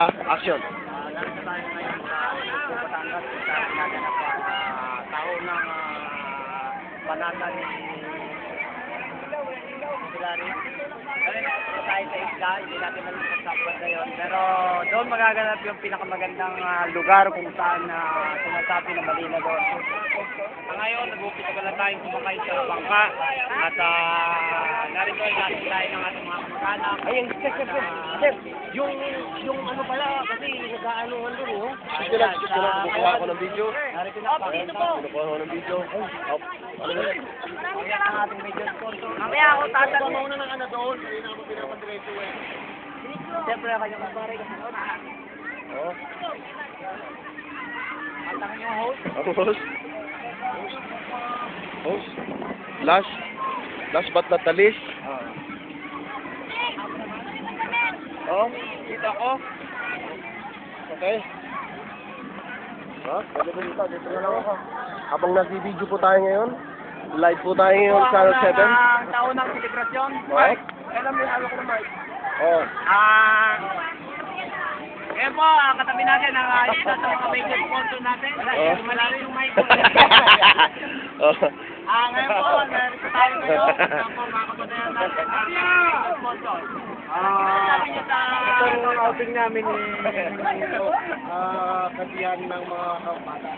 Action. Nandito tayo ngayon sa Batangas sa ginaganap taon ng panata ni Hilary. Tayo sa isla, hindi natin nalipag ngayon. Pero doon magaganap yung pinakamagandang lugar kung saan sinasabi na Malina doon. Ngayon, nag-upit ka lang tayong kumakain sa bangka. At narito ay natin tayo ng ating mga kamag-anak. Ayun, chef. Yung ano pala, kasi nag-aanuhan doon, oh. Gusto lang, kukuha ako ng video. Narito na pa. Kukuha ako ng video. Ano ba? Kaya ang ating medyo sponsor. Mamaya ako tatanong. Mauna ng ano doon, hindi na ako pinapadiretso eh. Siyempre, kanyang kumpare kasi doon. Oh. Ang tanong yung host. Ang host? Host? Last but not the least. Oh, Dito ako. okay. Ha? Pwede ba dito na lang ako. Habang nag-video po tayo ngayon, live po tayo ngayon sa Channel 7. Ang taon ng selebrasyon. Mike? Kailan may hawak ko ng mic? Oh. Ngayon po, katabi natin ang isa sa mga major sponsor natin. Oh. Malaki yung mic. Oh. Ngayon po, narito tayo ngayon. Ang po mga kapatayan natin ang sponsor. Sabi niyo sa... Itong outing namin kasiyahan ng mga kabata.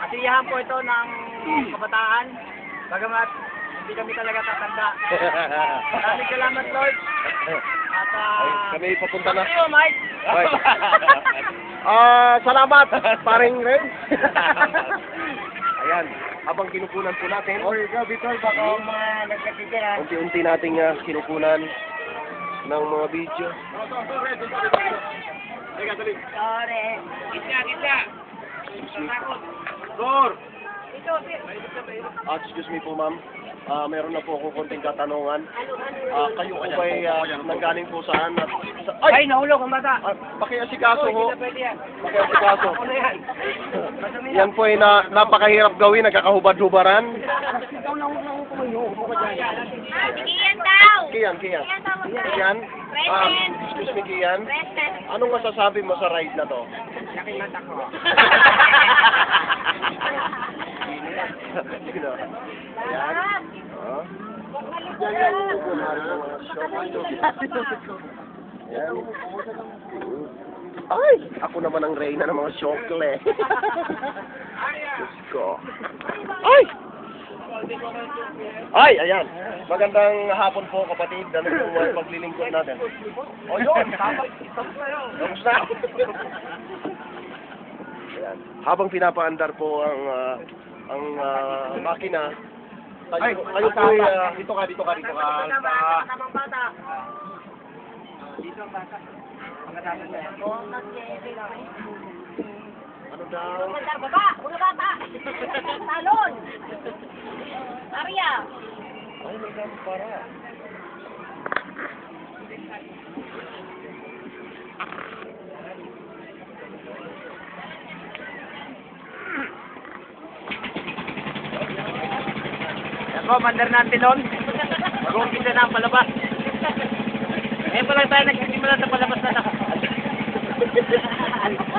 Kasiyahan po ito ng kabataan. Bagamat hindi kami talaga tatanda. Maraming salamat, Lord. At Kami papunta na. Thank you, Mike. Right. Salamat, paring Ren. Ayan, habang kinukunan po natin. Oy, gabi tol, baka mga nagkakikira. Unti-unti nating kinukunan ng mga video. Sorry. Kita. Dor! Excuse me po, ma'am. Meron na po akong konting katanungan. Kayo po ba'y nanggaling po saan? Ay, nahulog ang bata. Pakiasikaso ho. Pwede yan. Pakiasikaso. Ako na yan. Yan po ay napakahirap gawin, nagkakahubad-hubaran. Ikaw na ako kumayo. Kian daw! Kian. Kian? Excuse me, Kian. Anong masasabi mo sa ride na to? Nakimata ko. Sino? Ayan. Oh. Yan yung kunwari ng mga show. Yan. Ay! Ako naman ang reyna ng mga shokle. Diyos ko. Ay! Ay, ayan. Magandang hapon po, kapatid. Ano yung paglilingkod natin? O yun! Tapos na! Ayan. Habang pinapaandar po ang makina, kayo po ay, dito ka. Tamang bata. Dito ang bata. Pagkatapos na yan. Ano daw? Baba! Mga bata! Talon! Arya! Ay, may para. Ako, mandar natin doon. Mag-umpisa na ang palabas. Ngayon pa lang tayo nagsisimula sa palabas na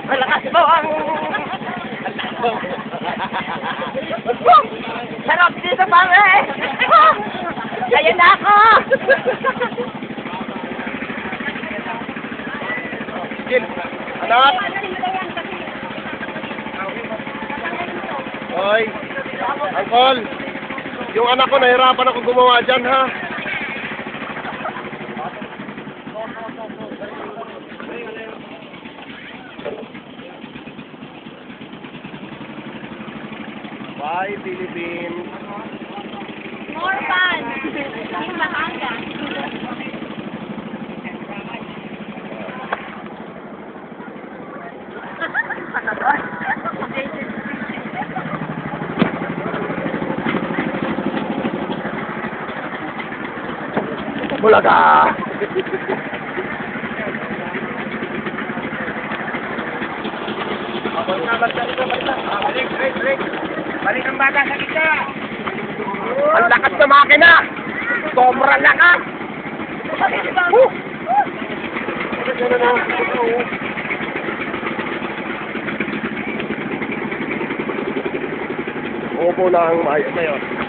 malakas mo ang... Sarap dito, pare! Kaya na ako! Gil, anak! Hoy, Uncle! Yung anak ko, nahirapan ako gumawa dyan, ha? Bye, Philippines! More fun! Yung Batangas. Bulaga! Balik ang bata sa kita! Ang lakas na makina! Sobrang lakas! Yan na. Upo na ang maayos na yun.